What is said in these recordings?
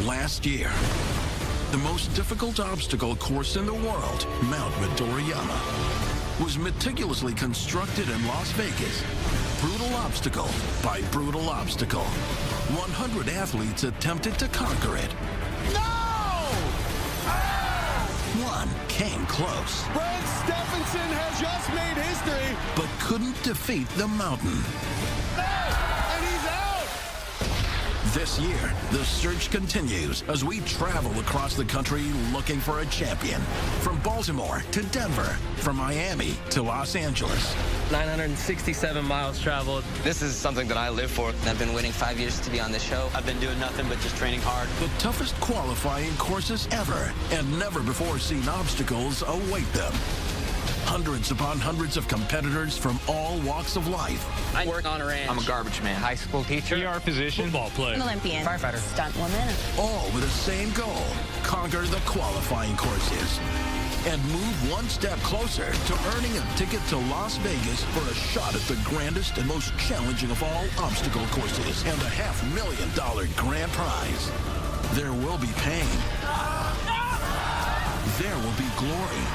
Last year, the most difficult obstacle course in the world, Mount Midoriyama, was meticulously constructed in Las Vegas. Brutal obstacle by brutal obstacle. 100 athletes attempted to conquer it. No! One came close. Brent Stephenson has just made history. But couldn't defeat the mountain. And he's out! This year, the search continues as we travel across the country looking for a champion. From Baltimore to Denver, from Miami to Los Angeles. 967 miles traveled. This is something that I live for. I've been waiting 5 years to be on this show. I've been doing nothing but just training hard. The toughest qualifying courses ever, and never before seen obstacles await them. Hundreds upon hundreds of competitors from all walks of life. I work on a ranch. I'm a garbage man. High school teacher. PR physician. Football player. An Olympian. Firefighter. Stunt woman. All with the same goal: conquer the qualifying courses. And move one step closer to earning a ticket to Las Vegas for a shot at the grandest and most challenging of all obstacle courses and a $500,000 grand prize. There will be pain. There will be glory.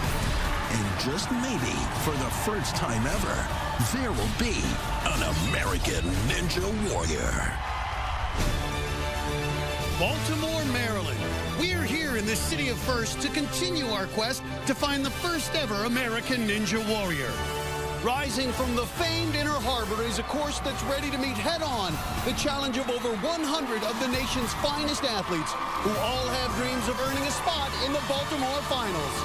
And just maybe, for the first time ever, there will be an American Ninja Warrior. Baltimore, Maryland. We're here in the city of first to continue our quest to find the first ever American Ninja Warrior. Rising from the famed Inner Harbor is a course that's ready to meet head-on the challenge of over 100 of the nation's finest athletes who all have dreams of earning a spot in the Baltimore Finals.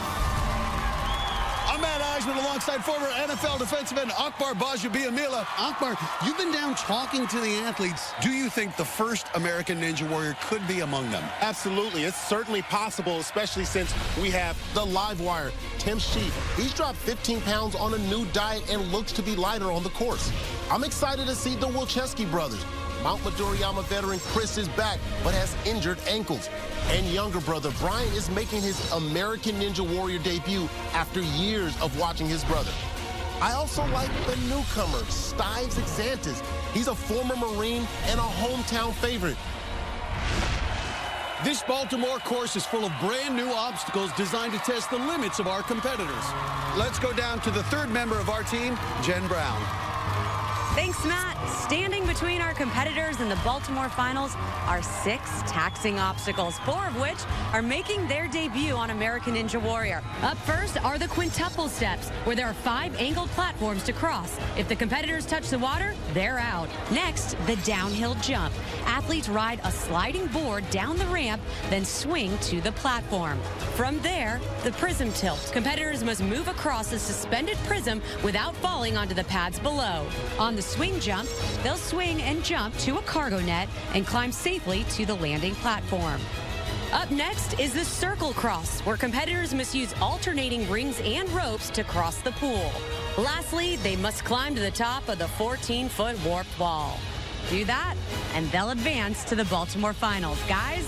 I'm Matt Iseman alongside former NFL defensive end Akbar Gbaja-Biamila. Akbar, you've been down talking to the athletes. Do you think the first American Ninja Warrior could be among them? Absolutely. It's certainly possible, especially since we have the live wire, Tim Sheep. He's dropped 15 pounds on a new diet and looks to be lighter on the course. I'm excited to see the Wilczewski brothers. Mount Midoriyama veteran Chris is back, but has injured ankles. And younger brother Brian is making his American Ninja Warrior debut after years of watching his brother. I also like the newcomer, Stives Exantis. He's a former Marine and a hometown favorite. This Baltimore course is full of brand new obstacles designed to test the limits of our competitors. Let's go down to the third member of our team, Jenn Brown. Thanks, Matt. Standing between our competitors in the Baltimore Finals are 6 taxing obstacles, 4 of which are making their debut on American Ninja Warrior. Up first are the quintuple steps, where there are 5 angled platforms to cross. If the competitors touch the water, they're out. Next, the downhill jump. Athletes ride a sliding board down the ramp, then swing to the platform. From there, the prism tilt. Competitors must move across a suspended prism without falling onto the pads below. On the swing jump, they'll swing and jump to a cargo net and climb safely to the landing platform. Up next is the circle cross, where competitors must use alternating rings and ropes to cross the pool. Lastly, they must climb to the top of the 14-foot warped wall. Do that, and they'll advance to the Baltimore Finals. Guys,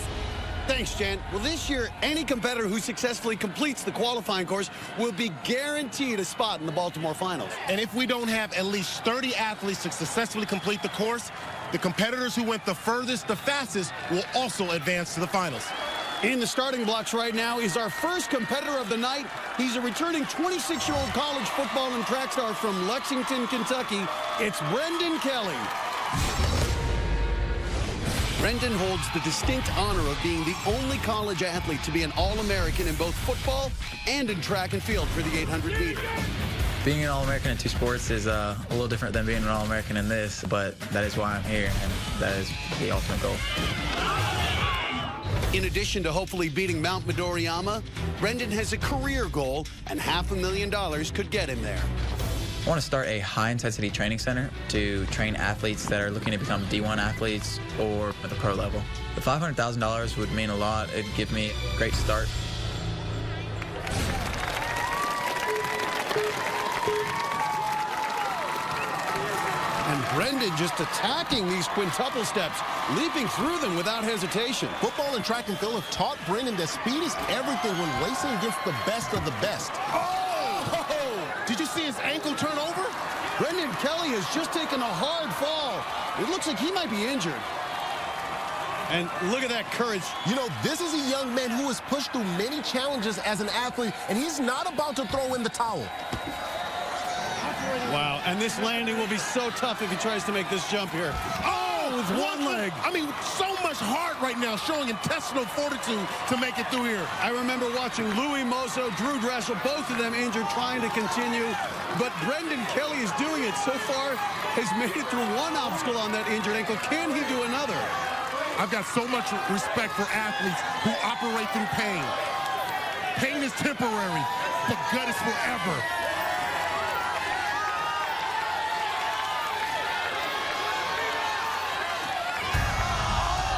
Thanks, Jen. Well, this year, any competitor who successfully completes the qualifying course will be guaranteed a spot in the Baltimore Finals. And if we don't have at least 30 athletes to successfully complete the course, the competitors who went the furthest, the fastest, will also advance to the finals. In the starting blocks right now is our first competitor of the night. He's a returning 26-year-old college football and track star from Lexington, Kentucky. It's Brendan Kelly. Brendan holds the distinct honor of being the only college athlete to be an All-American in both football and in track and field for the 800 meter. Being an All-American in 2 sports is a little different than being an All-American in this, but that is why I'm here, and that is the ultimate goal. In addition to hopefully beating Mount Midoriyama, Brendan has a career goal, and $500,000 could get him there. I want to start a high-intensity training center to train athletes that are looking to become D1 athletes or at the pro level. The $500,000 would mean a lot. It'd give me a great start. And Brendan just attacking these quintuple steps, leaping through them without hesitation. Football and track and field have taught Brendan that speed is everything when racing against the best of the best. Oh! Did you see his ankle turn over? Brendan Kelly has just taken a hard fall. It looks like he might be injured. And look at that courage. You know, this is a young man who has pushed through many challenges as an athlete, and he's not about to throw in the towel. Wow, and this landing will be so tough if he tries to make this jump here. Oh, with one leg. I mean, so much heart right now, showing intestinal fortitude to make it through here. I remember watching Louis Mosso, Drew Dressel, both of them injured, trying to continue. But Brendan Kelly is doing it so far, has made it through one obstacle on that injured ankle. Can he do another? I've got so much respect for athletes who operate through pain. Pain is temporary, but gut is forever.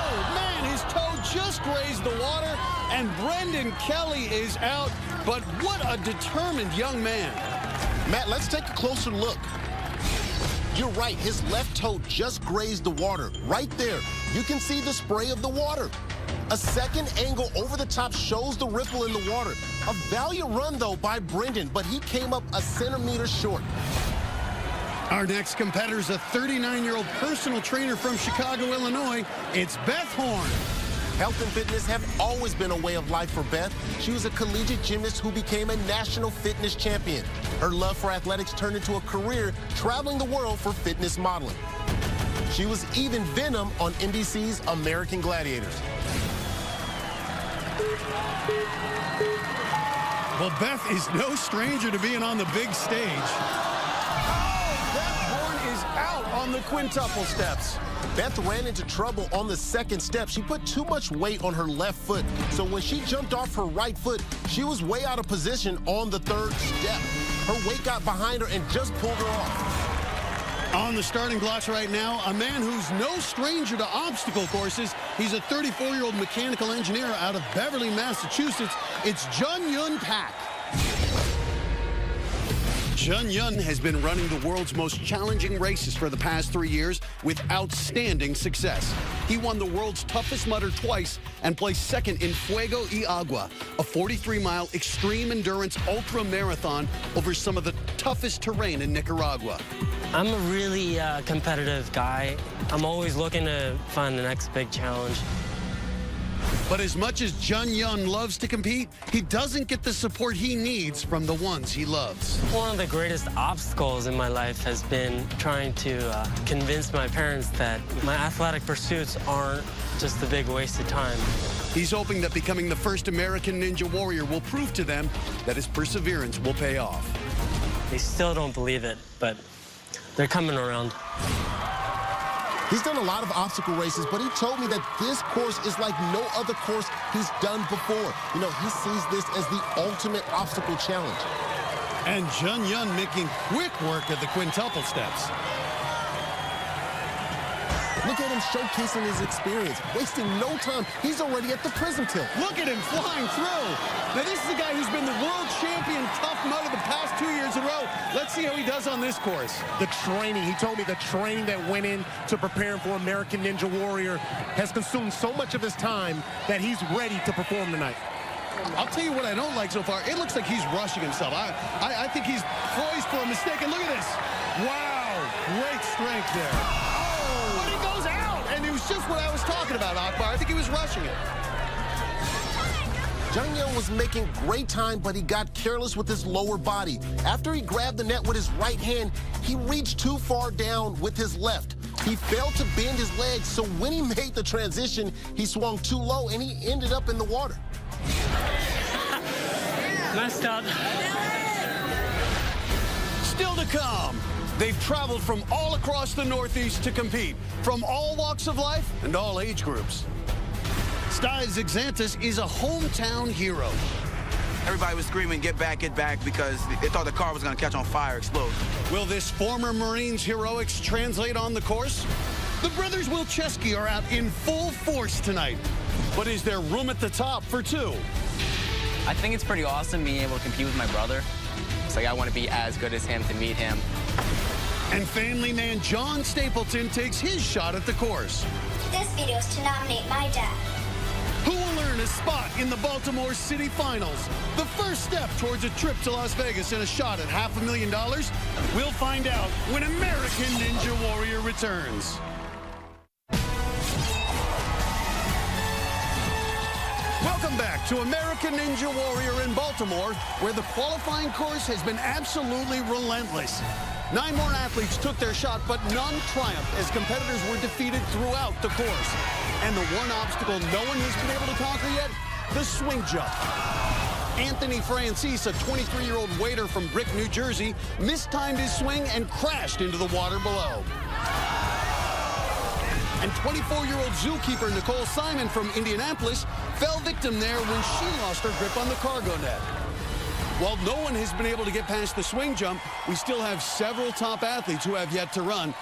Oh, man, his toe just grazed the water, and Brendan Kelly is out. But what a determined young man. Matt, let's take a closer look. You're right, his left toe just grazed the water. Right there, you can see the spray of the water. A second angle over the top shows the ripple in the water. A valiant run, though, by Brendan, but he came up a centimeter short. Our next competitor is a 39-year-old personal trainer from Chicago, Illinois. It's Beth Horn. Health and fitness have always been a way of life for Beth. She was a collegiate gymnast who became a national fitness champion. Her love for athletics turned into a career traveling the world for fitness modeling. She was even Venom on NBC's American Gladiators. Well, Beth is no stranger to being on the big stage. Oh, Beth Horn is out on the quintuple steps. Beth ran into trouble on the second step. She put too much weight on her left foot. So when she jumped off her right foot, she was way out of position on the third step. Her weight got behind her and just pulled her off. On the starting blocks right now, a man who's no stranger to obstacle courses. He's a 34-year-old mechanical engineer out of Beverly, Massachusetts. It's Jun Pak. Jun has been running the world's most challenging races for the past 3 years with outstanding success. He won the world's toughest mudder twice and placed second in Fuego y Agua, a 43-mile extreme endurance ultra marathon over some of the toughest terrain in Nicaragua. I'm a really competitive guy. I'm always looking to find the next big challenge. But as much as Jun loves to compete, he doesn't get the support he needs from the ones he loves. One of the greatest obstacles in my life has been trying to convince my parents that my athletic pursuits aren't just a big waste of time. He's hoping that becoming the first American Ninja Warrior will prove to them that his perseverance will pay off. They still don't believe it, but they're coming around. He's done a lot of obstacle races, but he told me that this course is like no other course he's done before. You know, he sees this as the ultimate obstacle challenge. And Jun making quick work of the quintuple steps. Look at him showcasing his experience, wasting no time. He's already at the prism tilt. Look at him flying through. Now, this is a guy who's been the world champion tough mudder the past 2 years in a row. Let's see how he does on this course. The training, he told me the training that went in to preparing for American Ninja Warrior has consumed so much of his time that he's ready to perform tonight. I'll tell you what I don't like so far. It looks like he's rushing himself. I think he's poised for a mistake. And look at this. Wow, great strength there. But he goes out, and it was just what I was talking about, Akbar. I think he was rushing it. Jun was making great time, but he got careless with his lower body. After he grabbed the net with his right hand, he reached too far down with his left. He failed to bend his legs, so when he made the transition, he swung too low, and he ended up in the water. Messed up. Still to come. They've traveled from all across the Northeast to compete, from all walks of life and all age groups. Styles Exantis is a hometown hero. Everybody was screaming, get back, because they thought the car was going to catch on fire, explode. Will this former Marines heroics translate on the course? The brothers Wilczewski are out in full force tonight. But is there room at the top for two? I think it's pretty awesome being able to compete with my brother. It's like I want to be as good as him to meet him. And family man John Stapleton takes his shot at the course. This video is to nominate my dad. Who will earn a spot in the Baltimore City Finals? The first step towards a trip to Las Vegas and a shot at $500,000? We'll find out when American Ninja Warrior returns. Welcome back to American Ninja Warrior in Baltimore, where the qualifying course has been absolutely relentless. 9 more athletes took their shot, but none triumphed as competitors were defeated throughout the course. And the one obstacle no one has been able to conquer yet, the swing jump. Anthony Francis, a 23-year-old waiter from Brick, New Jersey, mistimed his swing and crashed into the water below. And 24-year-old zookeeper Nicole Simon from Indianapolis fell victim there when she lost her grip on the cargo net. While no one has been able to get past the swing jump, we still have several top athletes who have yet to run.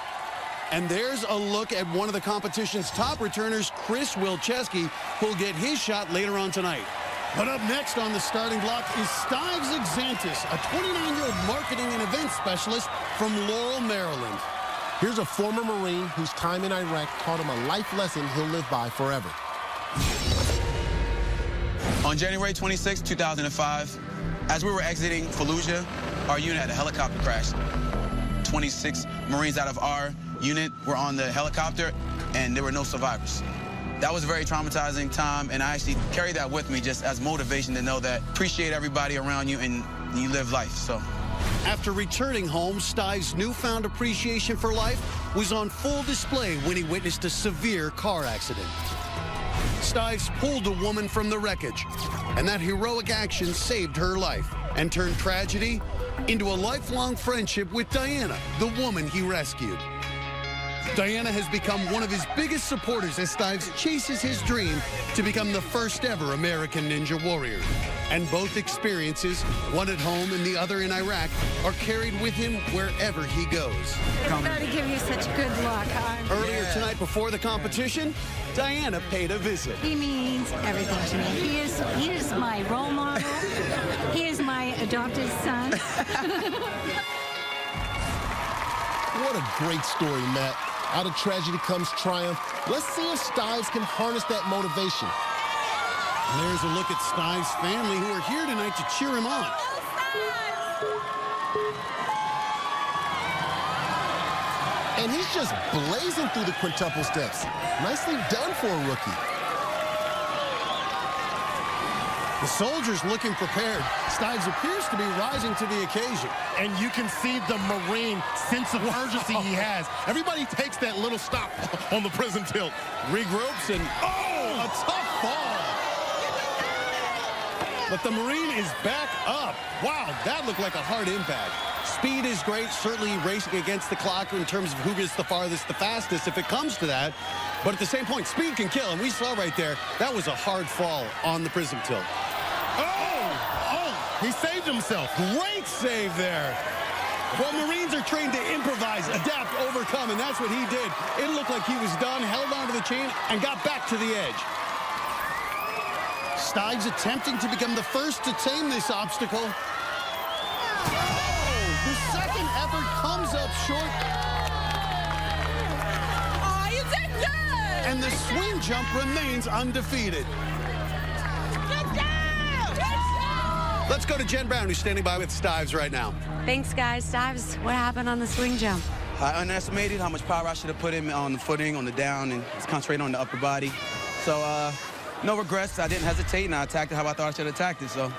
And there's a look at one of the competition's top returners, Chris Wilczewski, who'll get his shot later on tonight. But up next on the starting block is Stives Exantis, a 29-year-old marketing and events specialist from Laurel, Maryland. Here's a former Marine whose time in Iraq taught him a life lesson he'll live by forever. On January 26, 2005, as we were exiting Fallujah, our unit had a helicopter crash. 26 Marines out of our unit were on the helicopter, and there were no survivors. That was a very traumatizing time, and I actually carried that with me just as motivation to know that appreciate everybody around you and you live life. So. After returning home, Stives' newfound appreciation for life was on full display when he witnessed a severe car accident. Stives pulled a woman from the wreckage, and that heroic action saved her life and turned tragedy into a lifelong friendship with Diana, the woman he rescued. Diana has become one of his biggest supporters as Stives chases his dream to become the first ever American Ninja Warrior. And both experiences, one at home and the other in Iraq, are carried with him wherever he goes. It's going to give you such good luck. Earlier tonight before the competition, Diana paid a visit. He means everything to me. He is my role model. He is my adopted son. What a great story, Matt. Out of tragedy comes triumph. Let's see if Stives can harness that motivation. And there's a look at Stives' family who are here tonight to cheer him on. And he's just blazing through the quintuple steps. Nicely done for a rookie. The soldier's looking prepared. Stives appears to be rising to the occasion. And you can see the Marine sense of urgency he has. Everybody takes that little stop on the prison tilt. Regroups and, a tough fall. But the Marine is back up. Wow, that looked like a hard impact. Speed is great, certainly racing against the clock in terms of who gets the farthest, the fastest, if it comes to that. But at the same point, speed can kill, and we saw right there, that was a hard fall on the prism tilt. He saved himself. Great save there. Well, Marines are trained to improvise, adapt, overcome, and that's what he did. It looked like he was done, held onto the chain, and got back to the edge. Stives attempting to become the first to tame this obstacle. The second effort comes up short. Oh, you did good! And the swing jump remains undefeated. Let's go to Jenn Brown, who's standing by with Stives right now. Thanks, guys. Stives, what happened on the swing jump? I underestimated how much power I should have put in on the footing, on the down, and just concentrate on the upper body. So, no regrets. I didn't hesitate, and I attacked it how I thought I should have attacked it. So,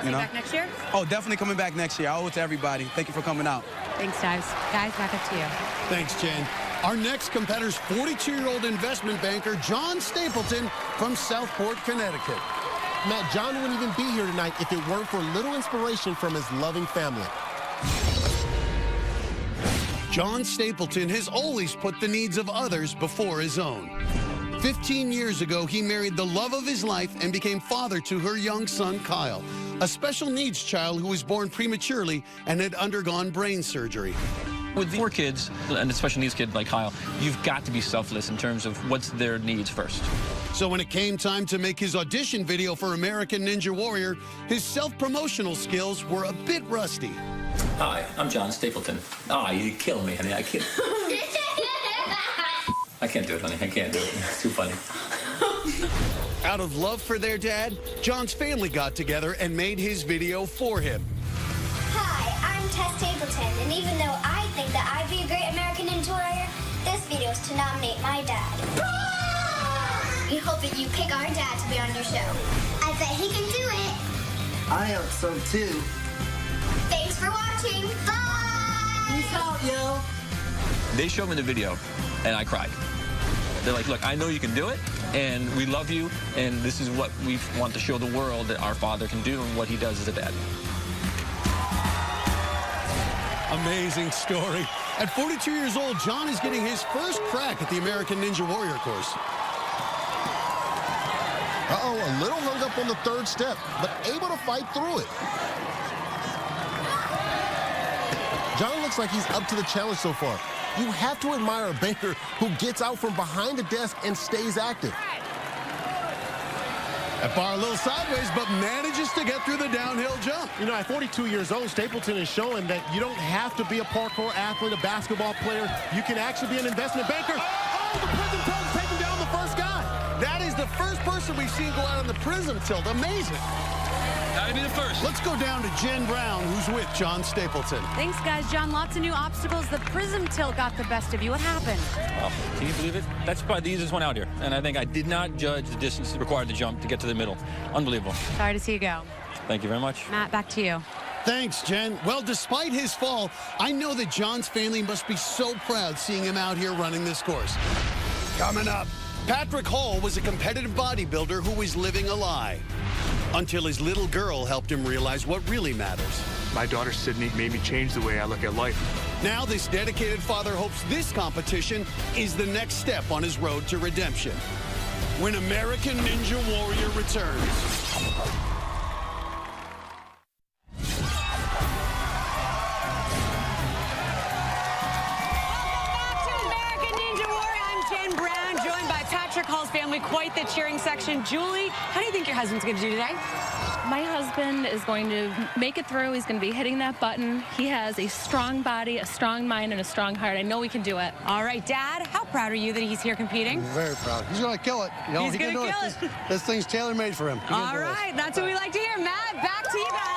you know. Back next year? Oh, definitely coming back next year. I owe it to everybody. Thank you for coming out. Thanks, Stives. Guys, back up to you. Thanks, Jenn. Our next competitor's 42-year-old investment banker, John Stapleton from Southport, Connecticut. Matt, John wouldn't even be here tonight if it weren't for little inspiration from his loving family. John Stapleton has always put the needs of others before his own. 15 years ago, he married the love of his life and became father to her young son, Kyle, a special needs child who was born prematurely and had undergone brain surgery. With 4 kids, and a special needs kid like Kyle, you've got to be selfless in terms of what's their needs first. So when it came time to make his audition video for American Ninja Warrior, his self-promotional skills were a bit rusty. Hi, I'm John Stapleton. You kill me, honey. I can't do it, honey. I can't do it. It's too funny. Out of love for their dad, John's family got together and made his video for him. Hi, I'm Tess Stapleton, and even though I think that I'd be a great American Ninja Warrior, this video is to nominate my dad. We hope that you pick our dad to be on your show. I hope so too. Thanks for watching. Bye! Peace out, yo. They showed me the video, and I cried. They're like, look, I know you can do it, and we love you, and this is what we want to show the world that our father can do and what he does as a dad. Amazing story. At 42 years old, John is getting his first crack at the American Ninja Warrior course. Uh-oh, a little hung up on the third step, but able to fight through it. John looks like he's up to the challenge so far. You have to admire a banker who gets out from behind the desk and stays active. Akbar a little sideways, but manages to get through the downhill jump. You know, at 42 years old, Stapleton is showing that you don't have to be a parkour athlete, a basketball player. You can actually be an investment banker. Oh, the prism tilt is taking down the first guy. That is the first person we've seen go out on the prism tilt. Amazing. Gotta be the first. Let's go down to Jenn Brown, who's with John Stapleton. Thanks, guys. John, lots of new obstacles. The prism tilt got the best of you. What happened? Wow. Can you believe it? That's probably the easiest one out here. And I think I did not judge the distance required to jump to get to the middle. Unbelievable. Sorry to see you go. Thank you very much. Matt, back to you. Thanks, Jen. Well, despite his fall, I know that John's family must be so proud seeing him out here running this course. Coming up, Patrick Hall was a competitive bodybuilder who was living a lie until his little girl helped him realize what really matters. My daughter, Sydney, made me change the way I look at life. Now this dedicated father hopes this competition is the next step on his road to redemption. When American Ninja Warrior returns. Hall's family, quite the cheering section. Julie, how do you think your husband's going to do today? My husband is going to make it through. He's going to be hitting that button. He has a strong body, a strong mind, and a strong heart. I know we can do it. All right, Dad, how proud are you that he's here competing? I'm very proud. He's going to kill it. You know, he's going to kill it. This thing's tailor-made for him. All right, that's what we like to hear. Matt, back to you guys.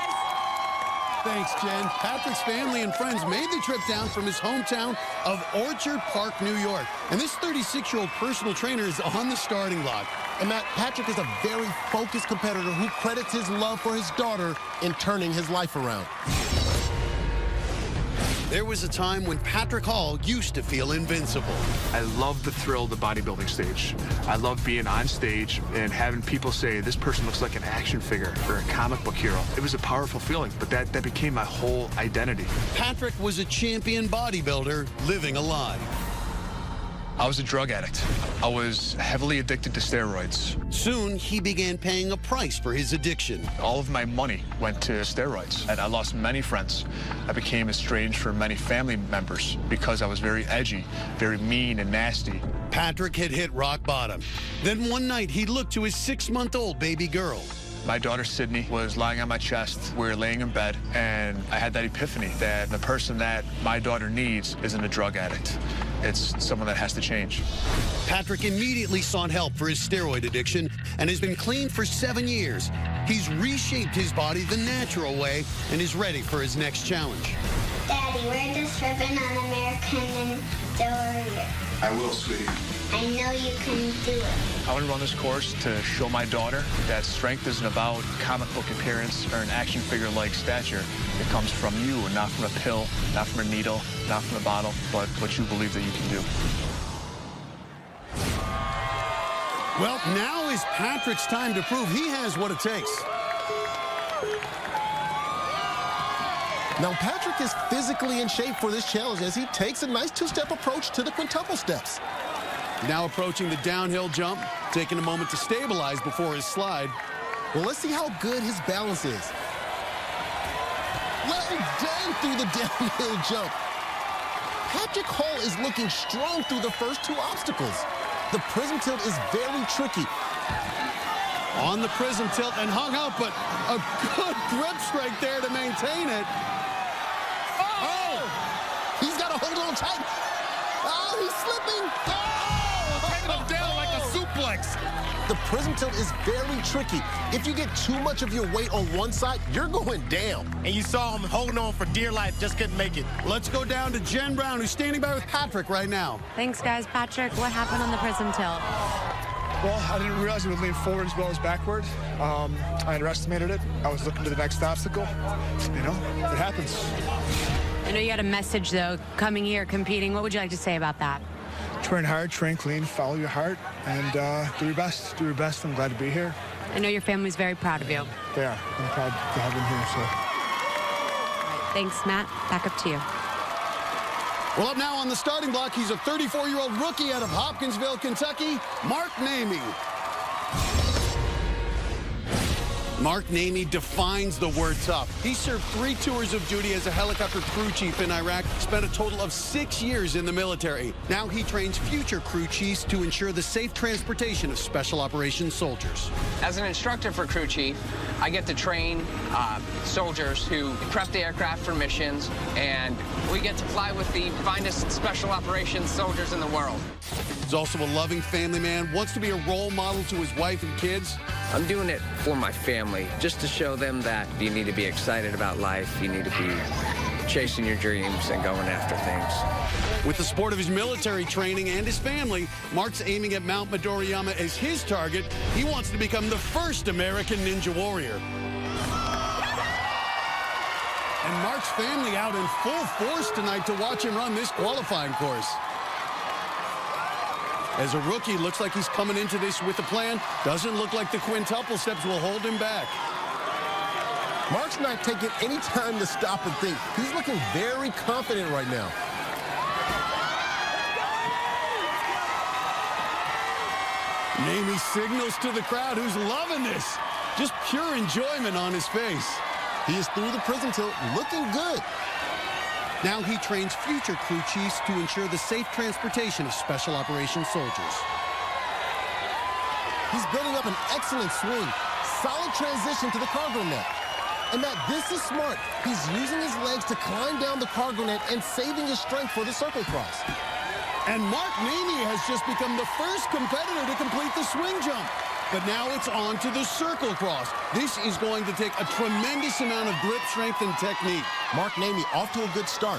Thanks, Jen. Patrick's family and friends made the trip down from his hometown of Orchard Park, New York. And this 36-year-old personal trainer is on the starting block. And Matt, Patrick is a very focused competitor who credits his love for his daughter in turning his life around. There was a time when Patrick Hall used to feel invincible. I love the thrill of the bodybuilding stage. I love being on stage and having people say, this person looks like an action figure or a comic book hero. It was a powerful feeling, but that became my whole identity. Patrick was a champion bodybuilder living a lie. I was a drug addict. I was heavily addicted to steroids. Soon, he began paying a price for his addiction. All of my money went to steroids, and I lost many friends. I became estranged from many family members because I was very edgy, very mean and nasty. Patrick had hit rock bottom. Then one night, he looked to his 6-month-old baby girl. My daughter, Sydney, was lying on my chest. We were laying in bed, and I had that epiphany that the person that my daughter needs isn't a drug addict. It's someone that has to change. Patrick immediately sought help for his steroid addiction and has been clean for 7 years. He's reshaped his body the natural way and is ready for his next challenge. Daddy, we're just ribbon on American Ninja Warrior. I will, sweetie. I know you can do it. I want to run this course to show my daughter that strength isn't about comic book appearance or an action figure-like stature. It comes from you and not from a pill, not from a needle, not from a bottle, but what you believe that you can do. Well, now is Patrick's time to prove he has what it takes. Now, Patrick is physically in shape for this challenge as he takes a nice 2-step approach to the quintuple steps. Now approaching the downhill jump, taking a moment to stabilize before his slide. Well, let's see how good his balance is. Well done through the downhill jump. Patrick Hall is looking strong through the first 2 obstacles. The prism tilt is very tricky. On the prism tilt and hung out, but a good grip strength there to maintain it. Oh! He's got to hold on tight. Oh, he's slipping. Taking him down like a suplex. The prism tilt is very tricky. If you get too much of your weight on one side, you're going down. And you saw him holding on for dear life, just couldn't make it. Let's go down to Jenn Brown, who's standing by with Patrick right now. Thanks, guys. Patrick, what happened on the prism tilt? Well, I didn't realize it would lean forward as well as backward. I underestimated it. I was looking to the next obstacle. You know, it happens. I know you had a message, though, coming here, competing. What would you like to say about that? Train hard, train clean, follow your heart, and do your best. Do your best. I'm glad to be here. I know your family's very proud of you. They are. I'm proud to have them here, so. Thanks, Matt. Back up to you. Well, up now on the starting block, he's a 34-year-old rookie out of Hopkinsville, Kentucky, Mark Namey. Mark Namey defines the word tough. He served 3 tours of duty as a helicopter crew chief in Iraq, spent a total of 6 years in the military. Now he trains future crew chiefs to ensure the safe transportation of special operations soldiers. As an instructor for crew chief, I get to train soldiers who prep the aircraft for missions, and we get to fly with the finest special operations soldiers in the world. He's also a loving family man, wants to be a role model to his wife and kids. I'm doing it for my family, just to show them that you need to be excited about life, you need to be chasing your dreams and going after things. With the support of his military training and his family, Mark's aiming at Mount Midoriyama as his target. He wants to become the first American Ninja Warrior. And Mark's family out in full force tonight to watch him run this qualifying course. As a rookie, looks like he's coming into this with a plan. Doesn't look like the quintuple steps will hold him back. Mark's not taking any time to stop and think. He's looking very confident right now. Namey signals to the crowd who's loving this. Just pure enjoyment on his face. He is through the prison tilt, looking good. Now he trains future crew chiefs to ensure the safe transportation of special operations soldiers. He's building up an excellent swing. Solid transition to the cargo net. And Matt, this is smart. He's using his legs to climb down the cargo net and saving his strength for the circle cross. And Mark Namey has just become the first competitor to complete the swing jump. But now it's on to the circle cross. This is going to take a tremendous amount of grip strength and technique. Mark Namey off to a good start.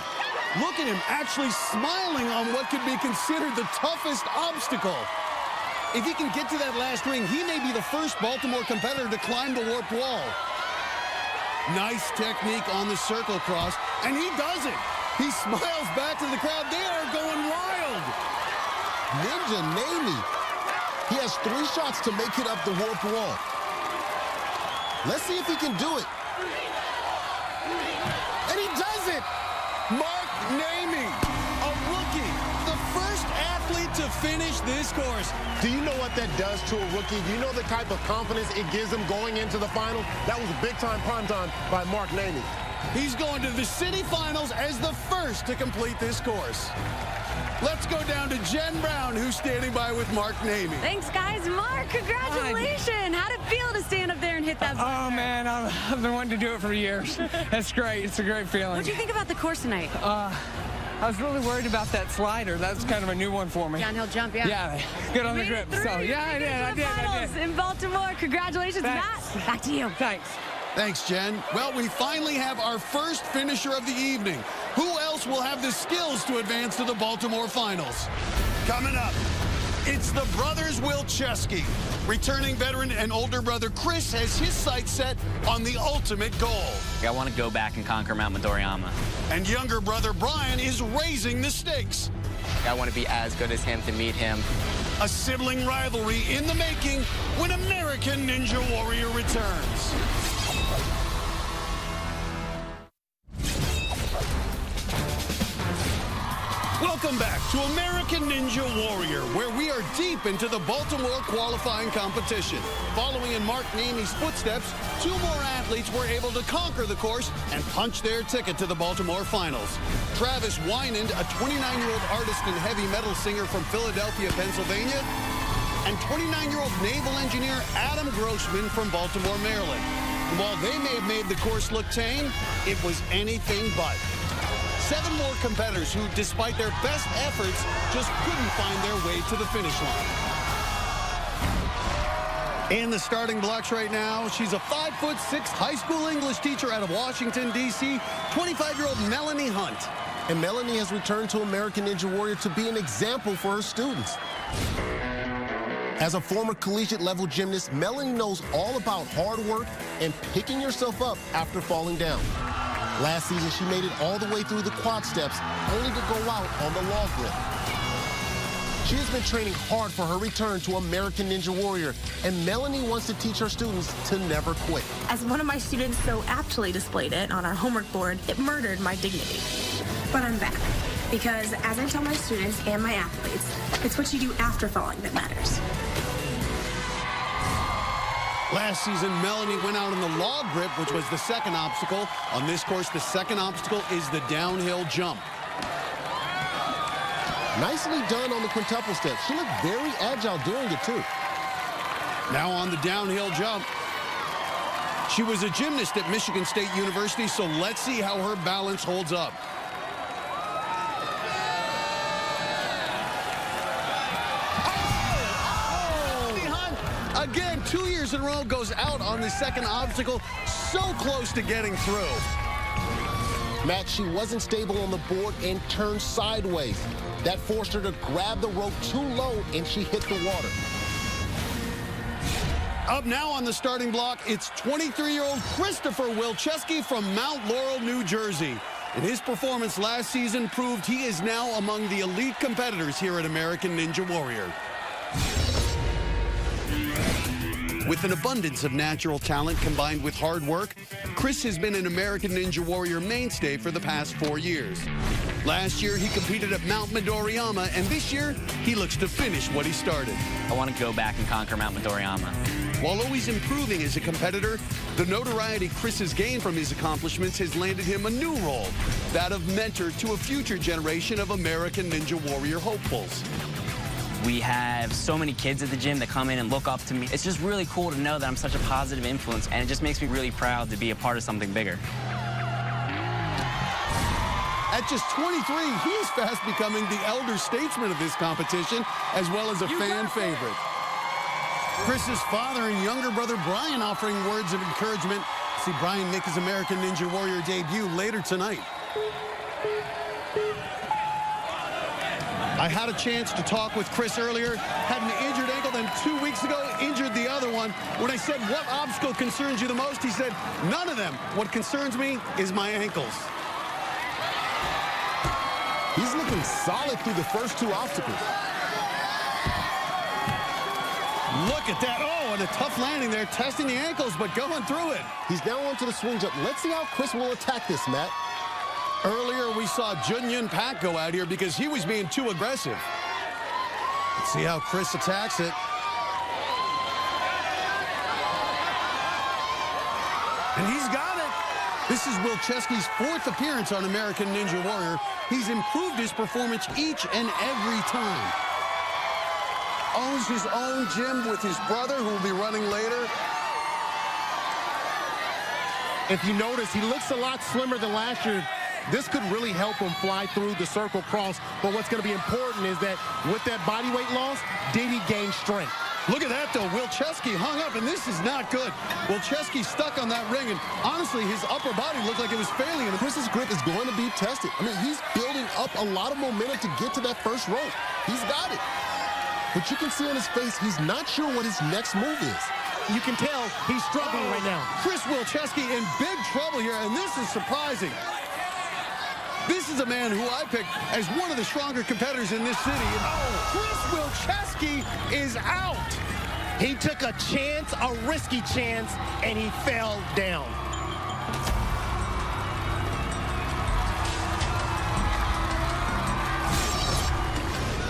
Look at him actually smiling on what could be considered the toughest obstacle. If he can get to that last ring, he may be the first Baltimore competitor to climb the warp wall. Nice technique on the circle cross, and he does it. He smiles back to the crowd. They are going wild. Ninja Namey. He has 3 shots to make it up the warp wall. Let's see if he can do it. And he does it! Mark Namey, a rookie, the first athlete to finish this course. Do you know what that does to a rookie? Do you know the type of confidence it gives him going into the final? That was a big-time primetime by Mark Namey. He's going to the city finals as the first to complete this course. Let's go down to Jenn Brown, who's standing by with Mark Namey. Thanks, guys. Mark, congratulations. How'd it feel to stand up there and hit that button? Oh, man, I've been wanting to do it for years. That's great. It's a great feeling. What'd you think about the course tonight? I was really worried about that slider. That's kind of a new one for me. Downhill jump, yeah. Yeah, good on the grip. So, yeah, I did. In Baltimore. Congratulations, Thanks. Matt. Back to you. Thanks. Thanks, Jen. Well, we finally have our first finisher of the evening. Who else will have the skills to advance to the Baltimore finals? Coming up, it's the brothers Wilczewski. Returning veteran and older brother Chris has his sights set on the ultimate goal. I want to go back and conquer Mount Midoriyama. And younger brother Brian is raising the stakes. I want to be as good as him to meet him. A sibling rivalry in the making when American Ninja Warrior returns. Welcome back to American Ninja Warrior, where we are deep into the Baltimore qualifying competition. Following in Mark Namey's footsteps, 2 more athletes were able to conquer the course and punch their ticket to the Baltimore finals. Travis Wynand, a 29-year-old artist and heavy metal singer from Philadelphia, Pennsylvania, and 29-year-old naval engineer Adam Grossman from Baltimore, Maryland. And while they may have made the course look tame, it was anything but. 7 more competitors who, despite their best efforts, just couldn't find their way to the finish line. In the starting blocks right now, she's a 5'6" high school English teacher out of Washington, D.C., 25-year-old Melanie Hunt. And Melanie has returned to American Ninja Warrior to be an example for her students. As a former collegiate-level gymnast, Melanie knows all about hard work and picking yourself up after falling down. Last season, she made it all the way through the quad steps, only to go out on the log grip. She has been training hard for her return to American Ninja Warrior, and Melanie wants to teach her students to never quit. As one of my students so aptly displayed it on our homework board, it murdered my dignity. But I'm back. Because as I tell my students and my athletes, it's what you do after falling that matters. Last season, Melanie went out on the log grip, which was the second obstacle. On this course, the second obstacle is the downhill jump. Nicely done on the quintuple step. She looked very agile doing it, too. Now on the downhill jump. She was a gymnast at Michigan State University, so let's see how her balance holds up. Again, 2 years in a row, goes out on the second obstacle. So close to getting through. Matt, she wasn't stable on the board and turned sideways. That forced her to grab the rope too low, and she hit the water. Up now on the starting block, it's 23-year-old Christopher Wilczewski from Mount Laurel, New Jersey. And his performance last season proved he is now among the elite competitors here at American Ninja Warrior. With an abundance of natural talent combined with hard work, Chris has been an American Ninja Warrior mainstay for the past 4 years. Last year, he competed at Mount Midoriyama, and this year, he looks to finish what he started. I want to go back and conquer Mount Midoriyama. While always improving as a competitor, the notoriety Chris has gained from his accomplishments has landed him a new role, that of mentor to a future generation of American Ninja Warrior hopefuls. We have so many kids at the gym that come in and look up to me. It's just really cool to know that I'm such a positive influence, and it just makes me really proud to be a part of something bigger. At just 23, he is fast becoming the elder statesman of this competition, as well as a fan favorite. Chris's father and younger brother Brian offering words of encouragement. See Brian make his American Ninja Warrior debut later tonight. I had a chance to talk with Chris earlier. Had an injured ankle, then 2 weeks ago, injured the other one. When I said, what obstacle concerns you the most? He said, none of them. What concerns me is my ankles. He's looking solid through the first two obstacles. Look at that. Oh, and a tough landing there, testing the ankles, but going through it. He's now onto the swing jump. Let's see how Chris will attack this, Matt. Earlier, we saw Jun Pak go out here because he was being too aggressive. Let's see how Chris attacks it. And he's got it. This is Wilczewski's 4th appearance on American Ninja Warrior. He's improved his performance each and every time. Owns his own gym with his brother, who will be running later. If you notice, he looks a lot slimmer than last year. This could really help him fly through the circle cross. But what's going to be important is that with that body weight loss, did he gain strength? Look at that, though. Wilczewski hung up, and this is not good. Wilczewski stuck on that ring, and honestly, his upper body looked like it was failing. And Chris's grip is going to be tested. I mean, he's building up a lot of momentum to get to that first rope. He's got it. But you can see on his face, he's not sure what his next move is. You can tell he's struggling right now. Chris Wilczewski in big trouble here, and this is surprising. This is a man who I picked as one of the stronger competitors in this city. And Chris Wilczewski is out. He took a chance, a risky chance, and he fell down.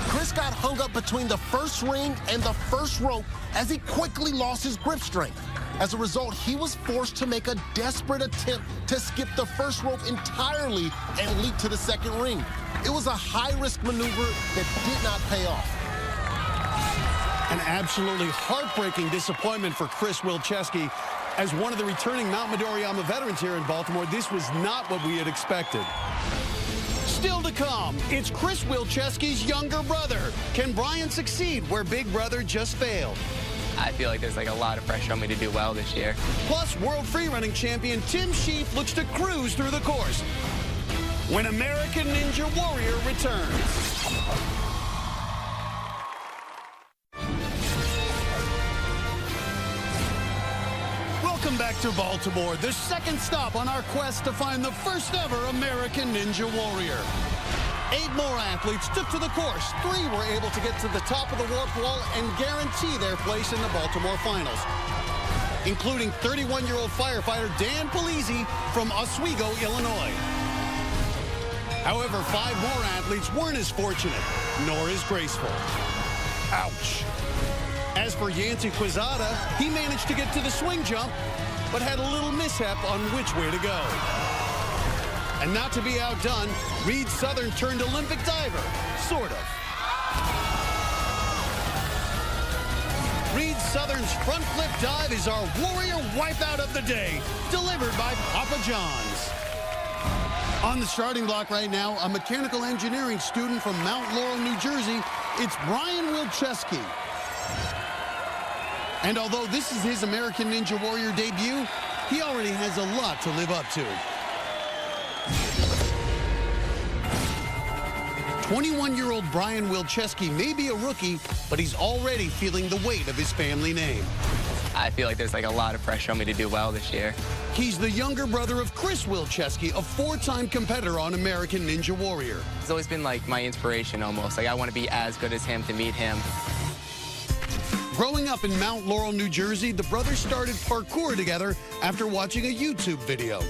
Chris got hung up between the first ring and the first rope as he quickly lost his grip strength. As a result, he was forced to make a desperate attempt to skip the first rope entirely and leap to the second ring. It was a high-risk maneuver that did not pay off. An absolutely heartbreaking disappointment for Chris Wilczewski. As one of the returning Mount Midoriyama veterans here in Baltimore, this was not what we had expected. Still to come, it's Chris Wilczewski's younger brother. Can Brian succeed where Big Brother just failed? I feel like there's like a lot of pressure on me to do well this year. Plus, world freerunning champion Tim Sheaf looks to cruise through the course when American Ninja Warrior returns. Welcome back to Baltimore, the second stop on our quest to find the first ever American Ninja Warrior. 8 more athletes took to the course. 3 were able to get to the top of the warp wall and guarantee their place in the Baltimore finals, including 31-year-old firefighter Dan Polizzi from Oswego, Illinois. However, 5 more athletes weren't as fortunate, nor as graceful. Ouch. As for Yancey Quezada, he managed to get to the swing jump, but had a little mishap on which way to go. And not to be outdone, Reed Southern turned Olympic diver, sort of. Reed Southern's front flip dive is our warrior wipeout of the day, delivered by Papa John's. On the starting block right now, a mechanical engineering student from Mount Laurel, New Jersey, it's Brian Wilczewski. And although this is his American Ninja Warrior debut, he already has a lot to live up to. 21-year-old Brian Wilczewski may be a rookie, but he's already feeling the weight of his family name. I feel like there's like a lot of pressure on me to do well this year. He's the younger brother of Chris Wilczewski, a 4-time competitor on American Ninja Warrior. It's always been like my inspiration almost. Like I want to be as good as him to meet him. Growing up in Mount Laurel, New Jersey, the brothers started parkour together after watching a YouTube video.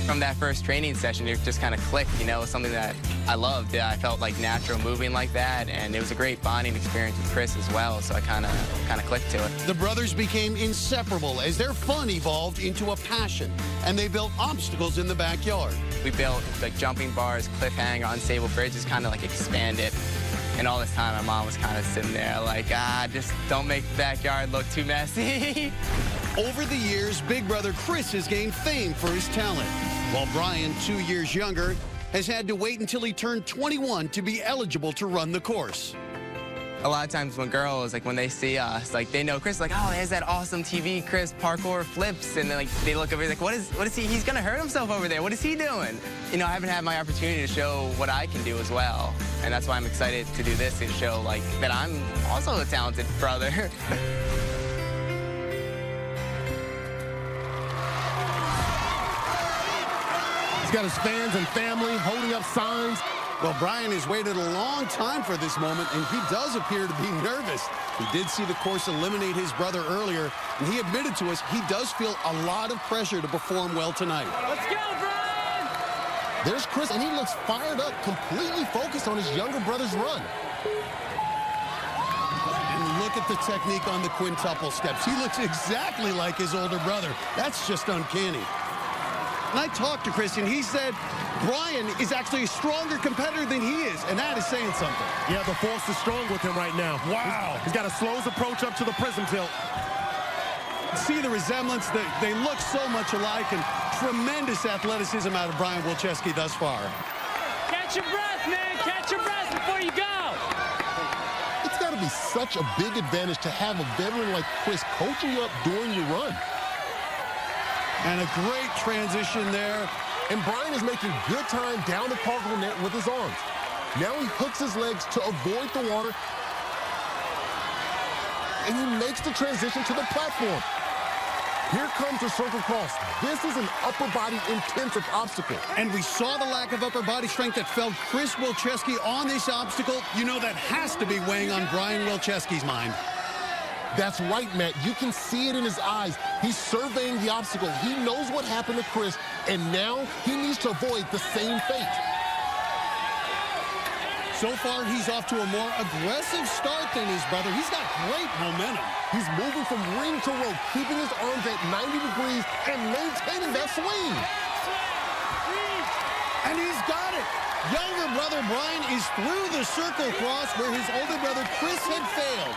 From that first training session, it just kind of clicked, you know, something that I loved. I felt like natural moving like that, and it was a great bonding experience with Chris as well, so I kind of clicked to it. The brothers became inseparable as their fun evolved into a passion, and they built obstacles in the backyard. We built like jumping bars, cliffhanger, unstable bridges, kind of like expanded. And all this time, my mom was kind of sitting there like, just don't make the backyard look too messy. Over the years, big brother Chris has gained fame for his talent, while Brian, 2 years younger, has had to wait until he turned 21 to be eligible to run the course. A lot of times when girls, like when they see us, like they know Chris, like, oh, there's that awesome TV Chris parkour flips, and then like they look over, like, what is he? He's gonna hurt himself over there. What is he doing? You know, I haven't had my opportunity to show what I can do as well, and that's why I'm excited to do this and show like that I'm also a talented brother. He's got his fans and family holding up signs. Well, Brian has waited a long time for this moment, and he does appear to be nervous. He did see the course eliminate his brother earlier, and he admitted to us he does feel a lot of pressure to perform well tonight. Let's go, Brian! There's Chris, and he looks fired up, completely focused on his younger brother's run. And look at the technique on the quintuple steps. He looks exactly like his older brother. That's just uncanny. And I talked to Chris, and he said Brian is actually a stronger competitor than he is, and that is saying something. Yeah, the force is strong with him right now. Wow. He's got a slows approach up to the prism tilt. See the resemblance? They look so much alike, and tremendous athleticism out of Brian Wilczewski thus far. Catch your breath, man. Catch your breath before you go. It's got to be such a big advantage to have a veteran like Chris coaching you up during your run. And a great transition there. And Brian is making good time down the cargo net with his arms. Now he hooks his legs to avoid the water. And he makes the transition to the platform. Here comes the circle cross. This is an upper body intensive obstacle. And we saw the lack of upper body strength that felt Chris Wilczewski on this obstacle. You know that has to be weighing on Brian Wilczewski's mind. That's right, Matt. You can see it in his eyes. He's surveying the obstacle. He knows what happened to Chris, and now he needs to avoid the same fate. So far, he's off to a more aggressive start than his brother. He's got great momentum. He's moving from ring to rope, keeping his arms at 90 degrees and maintaining that swing. And he's got it. Younger brother Brian is through the circle cross where his older brother Chris had failed.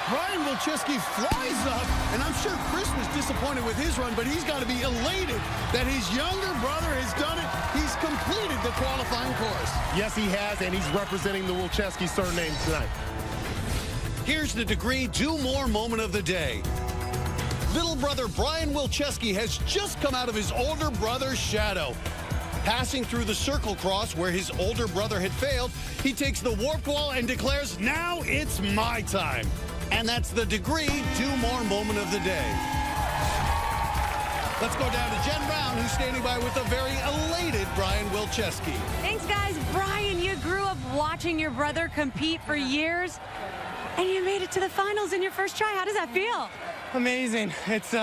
Brian Wilczewski flies up, and I'm sure Chris was disappointed with his run, but he's got to be elated that his younger brother has done it. He's completed the qualifying course. Yes, he has, and he's representing the Wilczewski surname tonight. Here's the degree do more moment of the day. Little brother Brian Wilczewski has just come out of his older brother's shadow. Passing through the circle cross where his older brother had failed, he takes the warp wall and declares, now it's my time. And that's the degree, 2 more moment of the day. Let's go down to Jenn Brown, who's standing by with a very elated Brian Wilczewski. Thanks, guys. Brian, you grew up watching your brother compete for years, and you made it to the finals in your first try. How does that feel? Amazing. It's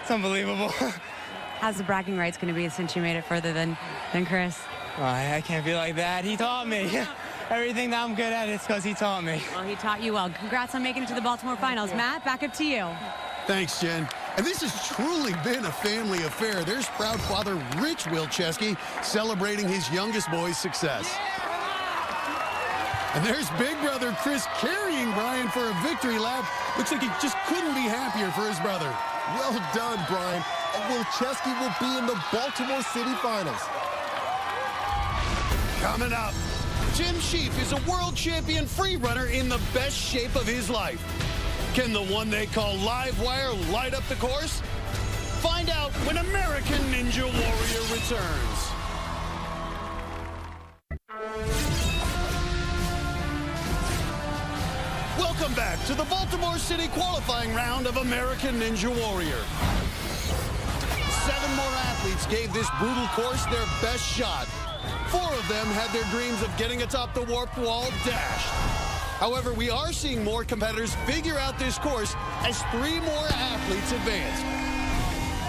unbelievable. How's the bragging rights going to be since you made it further than Chris? Oh, I can't be like that. He taught me. Everything that I'm good at is because he taught me. Well, he taught you well. Congrats on making it to the Baltimore finals. Matt, back up to you. Thanks, Jen. And this has truly been a family affair. There's proud father Rich Wilczewski celebrating his youngest boy's success. And there's big brother Chris carrying Brian for a victory lap. Looks like he just couldn't be happier for his brother. Well done, Brian. And Wilczewski will be in the Baltimore City finals. Coming up, Tim Sheaf is a world champion free runner in the best shape of his life. Can the one they call Live Wire light up the course? Find out when American Ninja Warrior returns. Welcome back to the Baltimore City qualifying round of American Ninja Warrior. 7 more athletes gave this brutal course their best shot. 4 of them had their dreams of getting atop the warped wall dashed. However, we are seeing more competitors figure out this course as 3 more athletes advance,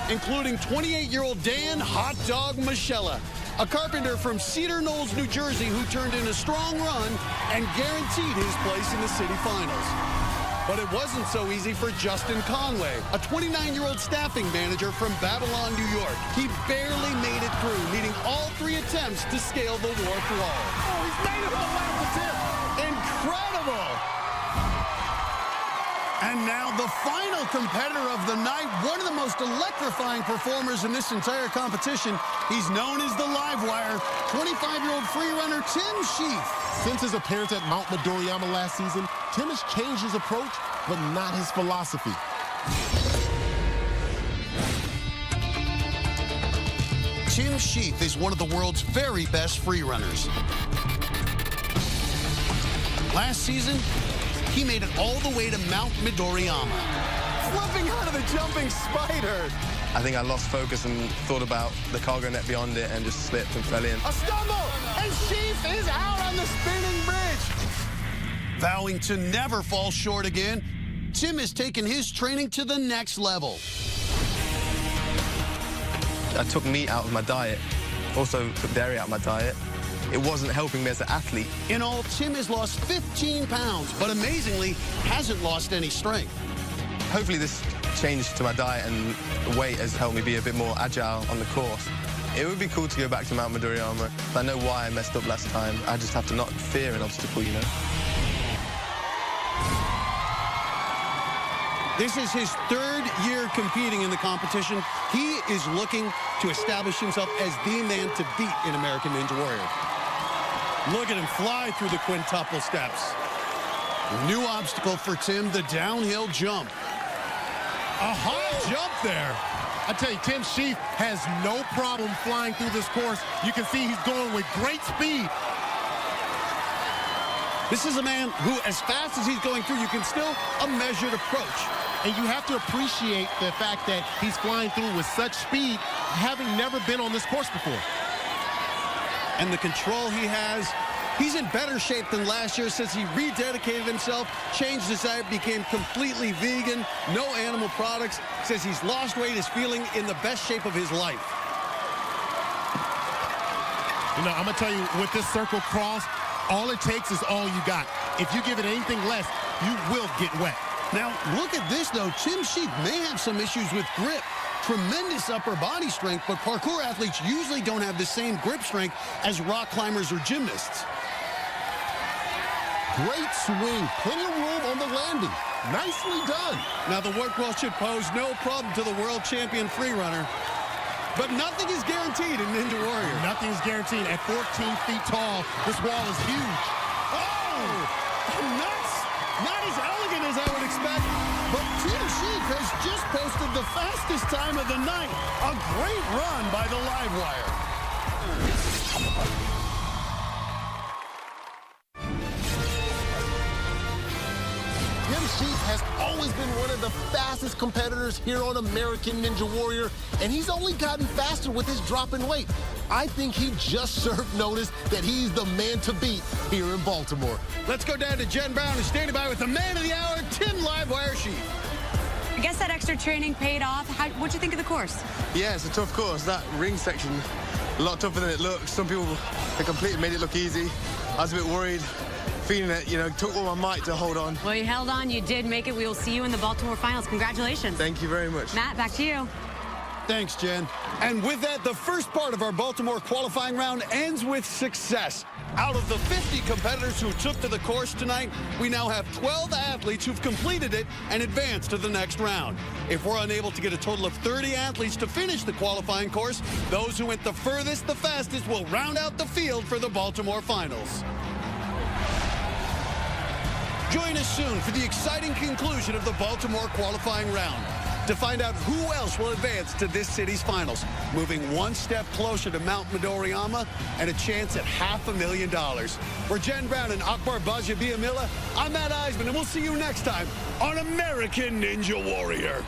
including 28-year-old Dan Hot Dog Michella, a carpenter from Cedar Knolls, New Jersey, who turned in a strong run and guaranteed his place in the city finals. But it wasn't so easy for Justin Conway, a 29-year-old staffing manager from Babylon, New York. He barely made it through, needing all 3 attempts to scale the warped wall. Oh, he's made it on the last attempt. Incredible! And now the final competitor of the night, one of the most electrifying performers in this entire competition. He's known as the Live Wire, 25-year-old free runner Tim Sheaf. Since his appearance at Mount Midoriyama last season, Tim has changed his approach, but not his philosophy. Tim Sheaf is one of the world's very best free runners. Last season, he made it all the way to Mount Midoriyama, flipping out of the jumping spider. I think I lost focus and thought about the cargo net beyond it and just slipped and fell in. A stumble, and Sheaf is out on the spinning bridge. Vowing to never fall short again, Tim has taken his training to the next level. I took meat out of my diet, also took dairy out of my diet. It wasn't helping me as an athlete. In all, Tim has lost 15 pounds, but amazingly hasn't lost any strength. Hopefully this change to my diet and weight has helped me be a bit more agile on the course. It would be cool to go back to Mount Midoriyama. I know why I messed up last time. I just have to not fear an obstacle, you know. This is his 3rd year competing in the competition. He is looking to establish himself as the man to beat in American Ninja Warrior. Look at him fly through the quintuple steps. New obstacle for Tim, the downhill jump. A high jump there. I tell you, Tim Sheaf has no problem flying through this course. You can see he's going with great speed. This is a man who, as fast as he's going through, you can still a measured approach. And you have to appreciate the fact that he's flying through with such speed, having never been on this course before. And the control he has, he's in better shape than last year since he rededicated himself, changed his diet, became completely vegan, no animal products, says he's lost weight, is feeling in the best shape of his life. You know, I'm going to tell you, with this circle cross, all it takes is all you got. If you give it anything less, you will get wet. Now, look at this, though. Tim Sheaf may have some issues with grip. Tremendous upper body strength, but parkour athletes usually don't have the same grip strength as rock climbers or gymnasts. Great swing. Plenty of room on the landing. Nicely done. Now, the warp wall should pose no problem to the world champion free runner. But nothing is guaranteed in Ninja Warrior. Nothing is guaranteed. At 14 feet tall, this wall is huge. Oh! Not as elegant as I would expect, but Tim Sheaf has just posted the fastest time of the night. A great run by the Live Wire. Tim Sheep has always been one of the fastest competitors here on American Ninja Warrior, and he's only gotten faster with his drop in weight. I think he just served notice that he's the man to beat here in Baltimore. Let's go down to Jenn Brown, who's standing by with the man of the hour, Tim Livewire Sheep. I guess that extra training paid off. What'd you think of the course? Yeah, it's a tough course. That ring section, a lot tougher than it looks. Some people, they completely made it look easy. I was a bit worried, feeling it, took all my might to hold on. Well, you held on. You did make it. We will see you in the Baltimore finals. Congratulations. Thank you very much. Matt, back to you. Thanks, Jen. And with that, the first part of our Baltimore qualifying round ends with success. Out of the 50 competitors who took to the course tonight, we now have 12 athletes who've completed it and advanced to the next round. If we're unable to get a total of 30 athletes to finish the qualifying course, those who went the furthest, the fastest will round out the field for the Baltimore finals. Join us soon for the exciting conclusion of the Baltimore qualifying round to find out who else will advance to this city's finals, moving one step closer to Mount Midoriyama and a chance at $500,000. For Jenn Brown and Akbar Gbaja-Biamila, I'm Matt Iseman, and we'll see you next time on American Ninja Warrior.